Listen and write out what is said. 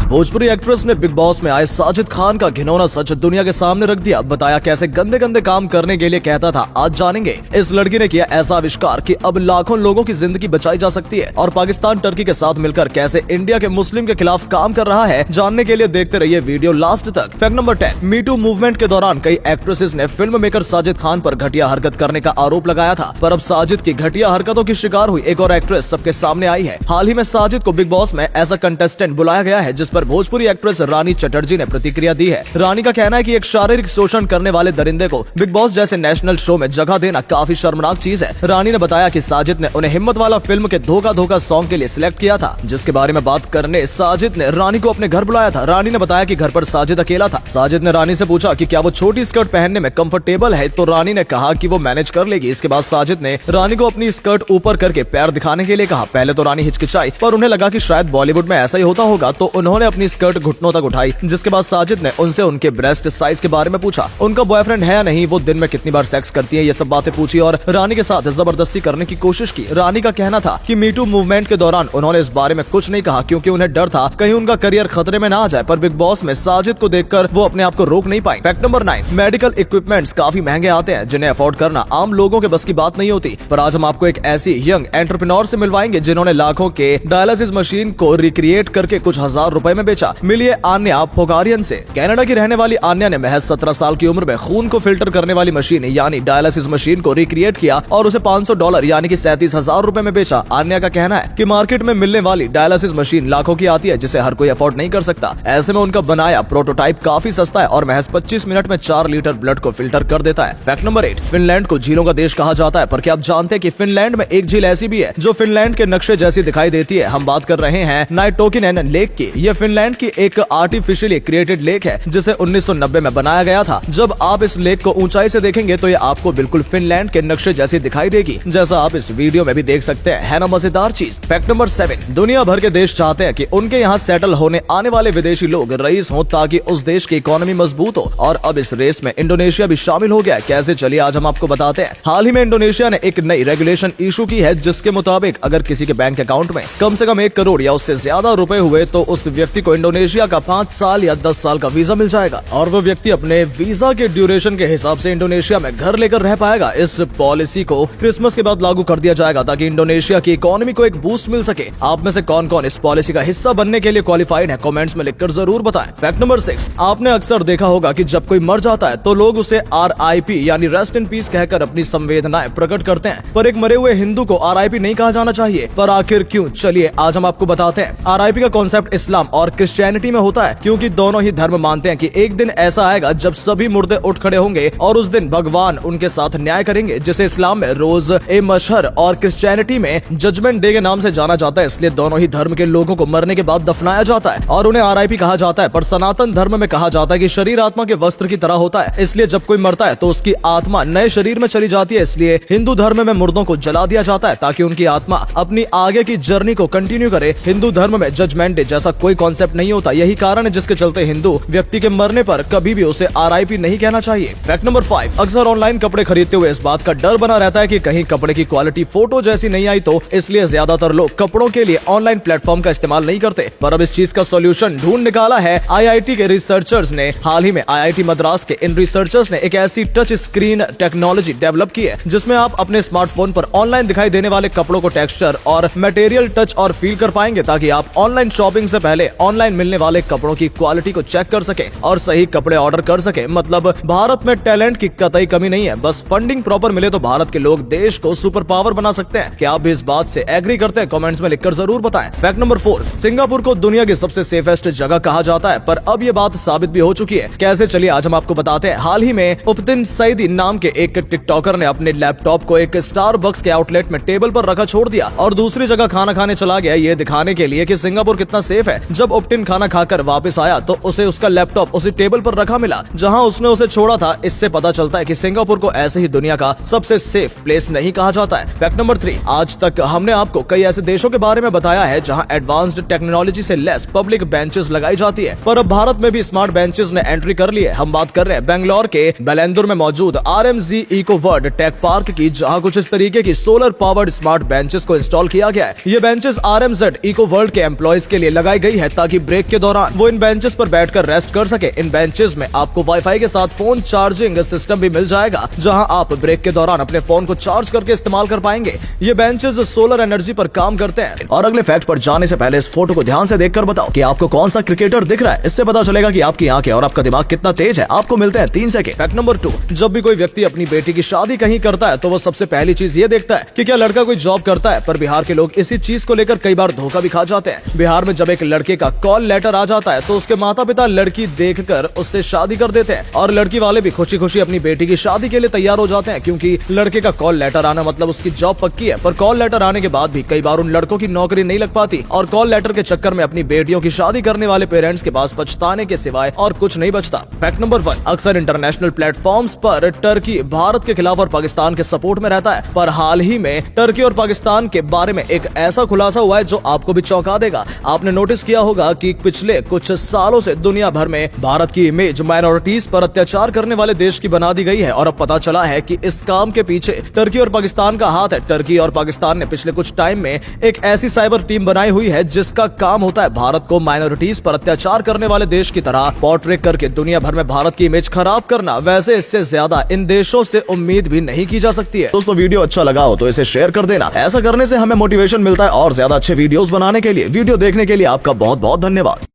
Bhojpuri actress ने big boss में आए साजिद खान का घिनौना सच दुनिया के सामने रख दिया। बताया कैसे गंदे गंदे काम करने के लिए कहता था। आज जानेंगे इस लड़की ने किया ऐसा आविष्कार कि अब लाखों लोगों की जिंदगी बचाई जा सकती है। और पाकिस्तान टर्की के साथ मिलकर कैसे इंडिया के मुस्लिम के खिलाफ काम कर रहा है, जानने के लिए देखते रहिए वीडियो लास्ट तक। Fact number 10, me too movement के दौरान कई एक्ट्रेसेस ने फिल्म मेकर साजिद खान पर घटिया हरकत करने का आरोप लगाया था, पर अब साजिद की घटिया हरकतों की शिकार हुई एक और एक्ट्रेस सबके सामने आई है। हाल ही में साजिद को बिग बॉस में एज अ कंटेस्टेंट बुलाया गया है, जिस पर भोजपुरी एक्ट्रेस रानी चटर्जी ने प्रतिक्रिया दी है। रानी का कहना है कि एक शारीरिक शोषण करने वाले दरिंदे को बिग बॉस जैसे नेशनल शो में जगह देना काफी शर्मनाक चीज है। रानी ने बताया कि साजिद ने उन्हें हिम्मत वाला फिल्म के धोखा धोखा सॉन्ग के लिए सिलेक्ट किया था, जिसके बारे में बात करने साजिद ने रानी को अपने घर बुलाया था। रानी ने बताया कि घर पर साजिद अकेला था। साजिद ने रानी से पूछा कि क्या वो छोटी स्कर्ट पहनने में कंफर्टेबल है, तो रानी ने कहा कि वो मैनेज कर लेगी। इसके बाद साजिद ने रानी को अपनी स्कर्ट ऊपर करके पैर दिखाने के लिए कहा। पहले तो रानी हिचकिचाई, पर उन्हें लगा कि शायद बॉलीवुड में ऐसा ही होता होगा, तो उन्होंने अपनी स्कर्ट घुटनों तक उठाई। जिसके बाद साजिद ने उनसे उनके ब्रेस्ट साइज के बारे में पूछा, उनका बॉयफ्रेंड है या नहीं, वो दिन में कितनी बार सेक्स करती है, ये सब बातें पूछी और रानी के साथ जबरदस्ती करने की कोशिश की। रानी का कहना था कि मी टू मूवमेंट के दौरान उन्होंने इस बारे में कुछ नहीं कहा, क्योंकि उन्हें डर था कहीं उनका करियर खतरे में ना आ जाए। पर बिग बॉस में साजिद को देखकर वो अपने आप को रोक नहीं पाई। फैक्ट नंबर 9, मेडिकल इक्विपमेंट्स काफी महंगे आते हैं, जिन्हें अफोर्ड करना आम लोगों के बस की बात नहीं होती। पर आज हम आपको एक ऐसी यंग एंटरप्रेन्योर से मिलवाएंगे जिन्होंने लाखों के डायलिसिस मशीन को रिक्रिएट करके कुछ हजार रुपए में बेचा। मिलिए आन्या पोगारियन से। कनाडा की रहने वाली आन्या ने महज 17 साल की उम्र में खून को फिल्टर करने वाली मशीन यानी डायलिसिस मशीन को रिक्रिएट किया और उसे $500 यानी कि 37,000 रुपए में बेचा। आन्या का कहना है कि मार्केट में मिलने वाली डायलिसिस मशीन लाखों की आती है, जिसे हर कोई अफोर्ड नहीं कर सकता। ऐसे में उनका बनाया प्रोटोटाइप काफी सस्ता है और महज 25 मिनट में 4 लीटर ब्लड को फिल्टर कर देता है। फैक्ट नंबर 8, फिनलैंड को झीलों का देश कहा जाता है, पर क्या आप जानते हैं कि फिनलैंड में एक झील ऐसी भी है जो फिनलैंड के नक्शे जैसी दिखाई देती है। हम बात कर रहे हैं नाइटोकिनेन लेक की। यह फिनलैंड की एक आर्टिफिशियली क्रिएटेड लेक है, जिसे 1990 में बनाया गया था। जब आप इस लेक को ऊंचाई से देखेंगे तो ये आपको बिल्कुल फिनलैंड के नक्शे जैसी दिखाई देगी, जैसा आप इस वीडियो में भी देख सकते हैं। है ना मजेदार चीज। फैक्ट नंबर 7, दुनिया भर के देश चाहते हैं कि उनके यहाँ सेटल होने आने वाले विदेशी लोग रईस हों, ताकि उस देश की इकोनॉमी मजबूत हो। और अब इस रेस में इंडोनेशिया भी शामिल हो गया है। कैसे, चलिए आज हम आपको बताते हैं। हाल ही में इंडोनेशिया ने एक नई रेगुलेशन इशू की है, जिसके मुताबिक अगर किसी के बैंक अकाउंट में कम से कम 1 करोड़ या उससे ज्यादा रुपए हुए तो उस व्यक्ति को इंडोनेशिया का 5 साल या 10 साल का वीजा मिल जाएगा, और वो व्यक्ति अपने वीजा के ड्यूरेशन के हिसाब से इंडोनेशिया में घर लेकर रह पाएगा। इस पॉलिसी को क्रिसमस के बाद लागू कर दिया जाएगा, ताकि इंडोनेशिया की इकोनॉमी को एक बूस्ट मिल सके। आप में से कौन कौन इस पॉलिसी का हिस्सा बनने के लिए क्वालिफाइड है, कमेंट्स में लिखकर जरूर बताएं। फैक्ट नंबर 6, आपने अक्सर देखा होगा कि जब कोई मर जाता है तो लोग उसे RIP यानी रेस्ट इन पीस कहकर अपनी संवेदनाएं प्रकट करते हैं, पर एक मरे हुए हिंदू को RIP नहीं कहा जाना चाहिए। पर आखिर क्यों, चलिए आज हम आपको बताते हैं। RIP का कॉन्सेप्ट इस्लाम और क्रिश्चियनिटी में होता है, क्योंकि दोनों ही धर्म मानते हैं कि एक दिन ऐसा आएगा जब सभी मुर्दे उठ खड़े होंगे और उस दिन भगवान उनके साथ न्याय करेंगे, जिसे इस्लाम में रोज ए मशहर और क्रिश्चियनिटी में जजमेंट डे के नाम से जाना जाता है। इसलिए दोनों ही धर्म के लोगों को मरने के बाद दफनाया जाता है और उन्हें RIP कहा जाता है। पर सनातन धर्म में कहा जाता है कि शरीर आत्मा के वस्त्र की तरह होता है, इसलिए जब कोई मरता है तो उसकी आत्मा नए शरीर में चली जाती है। इसलिए हिंदू धर्म में मुर्दों को जला दिया जाता है, ताकि उनकी आत्मा अपनी आगे की जर्नी को कंटिन्यू करे। हिंदू धर्म में जजमेंट डे जैसा कोई कॉन्सेप्ट नहीं होता। यही कारण है जिसके चलते हिंदू व्यक्ति के मरने पर कभी भी उसे RIP नहीं कहना चाहिए। फैक्ट नंबर 5, अक्सर ऑनलाइन कपड़े खरीदते हुए इस बात का डर बना रहता है कि कहीं कपड़े की क्वालिटी फोटो जैसी नहीं आई तो, इसलिए ज्यादातर लोग कपड़ों के लिए ऑनलाइन प्लेटफॉर्म का इस्तेमाल नहीं करते। पर अब इस चीज का सोल्यूशन ढूंढ निकाला है IIT के रिसर्चर्स ने। हाल ही में IIT मद्रास के इन रिसर्चर्स ने एक ऐसी टच स्क्रीन टेक्नोलॉजी डेवलप की है, जिसमें आप अपने स्मार्टफोन पर ऑनलाइन दिखाई देने वाले कपड़ों को टेक्सचर और मटेरियल टच और फील कर पाएंगे, ताकि आप ऑनलाइन शॉपिंग से पहले ऑनलाइन मिलने वाले कपड़ों की क्वालिटी को चेक कर सके और सही कपड़े ऑर्डर कर सके। मतलब भारत में टैलेंट की कतई कमी नहीं है, बस फंडिंग प्रॉपर मिले तो भारत के लोग देश को सुपर पावर बना सकते हैं। क्या आप भी इस बात से एग्री करते हैं? कमेंट्स में लिखकर जरूर बताएं। फैक्ट नंबर 4, सिंगापुर को दुनिया की सबसे सेफेस्ट जगह कहा जाता है, पर अब ये बात साबित भी हो चुकी है। कैसे, चलिए आज हम आपको बताते हैं। हाल ही में उपतिन सईदी नाम के एक टिकटॉकर ने अपने लैपटॉप को एक स्टारबक्स के आउटलेट में टेबल पर रखा छोड़ दिया और दूसरी जगह खाना खाने चला गया, ये दिखाने के लिए कि सिंगापुर कितना सेफ है। जब उपटिन खाना खाकर वापस आया तो उसे उसका लैपटॉप उसी टेबल पर रखा मिला जहां उसने उसे छोड़ा था। इससे पता चलता है कि सिंगापुर को ऐसे ही दुनिया का सबसे सेफ प्लेस नहीं कहा जाता है। फैक्ट नंबर 3, आज तक हमने आपको कई ऐसे देशों के बारे में बताया है जहां एडवांस्ड टेक्नोलॉजी से लेस पब्लिक बेंचेस लगाई जाती है, पर अब भारत में भी स्मार्ट बेंचेस ने एंट्री कर ली है। हम बात कर रहे हैं बेंगलोर के बेलेंदुर में मौजूद RMZ Eco World Tech Park की, जहां कुछ इस तरीके की सोलर पावर्ड स्मार्ट बेंचेस को इंस्टॉल किया गया है। ये बेंचेस RMZ इको वर्ल्ड के एम्प्लॉइज के लिए लगाई गई है, ताकि ब्रेक के दौरान वो इन बेंचेस पर बैठकर रेस्ट कर सके। इन बेंचेस में आपको वाईफाई के साथ फोन चार्जिंग सिस्टम भी मिल जाएगा, जहां आप ब्रेक के दौरान अपने फोन को चार्ज करके इस्तेमाल कर पाएंगे। ये बेंचेस सोलर एनर्जी पर काम करते हैं। और अगले फैक्ट पर जाने से पहले इस फोटो को ध्यान से देखकर बताओ कि आपको कौन सा क्रिकेटर दिख रहा है। इससे पता चलेगा कि आपकी आंखें और आपका दिमाग कितना तेज है। आपको मिलते हैं 3 सेकंड। फैक्ट नंबर 2, जब भी कोई व्यक्ति अपनी बेटी की शादी कहीं करता है तो वो सबसे पहली चीज ये देखता है कि क्या लड़का कोई जॉब करता है। पर बिहार के लोग इसी चीज को लेकर कई बार धोखा भी खा जाते हैं। बिहार में जब एक लड़के का कॉल लेटर आ जाता है तो उसके माता पिता लड़की देखकर उससे शादी कर देते हैं और लड़की वाले भी खुशी खुशी अपनी बेटी की शादी के लिए तैयार हो जाते हैं, क्योंकि लड़के का कॉल लेटर आना मतलब उसकी जॉब पक्की है। पर कॉल लेटर आने के बाद भी कई बार उन लड़कों की नौकरी नहीं लग पाती और कॉल लेटर के चक्कर में अपनी बेटियों की शादी करने वाले पेरेंट्स के पास पछताने के सिवाय और कुछ नहीं बचता। फैक्ट नंबर 1, अक्सर इंटरनेशनल प्लेटफॉर्म्स पर टर्की भारत के खिलाफ और पाकिस्तान के सपोर्ट में रहता है। पर हाल ही में टर्की और पाकिस्तान के बारे में एक ऐसा खुलासा हुआ है जो आपको भी चौंका देगा। आपने नोटिस किया होगा कि पिछले कुछ सालों से दुनिया भर में भारत की इमेज माइनॉरिटीज पर अत्याचार करने वाले देश की बना दी गई है और अब पता चला है कि इस काम के पीछे टर्की और पाकिस्तान का हाथ है। टर्की और पाकिस्तान ने पिछले कुछ टाइम में एक ऐसी साइबर टीम बनाई हुई है जिसका काम होता है भारत को माइनॉरिटीज पर अत्याचार करने वाले देश की तरह पोर्ट्रेट करके दुनिया भर में भारत की इमेज खराब करना। वैसे इससे ज्यादा इन देशों से उम्मीद भी नहीं की जा सकती है। दोस्तों, वीडियो अच्छा लगा हो तो इसे शेयर कर देना। ऐसा करने से हमें मोटिवेशन मिलता है और ज्यादा अच्छे वीडियोस बनाने के लिए। वीडियो देखने के लिए आपका बहुत बहुत धन्यवाद।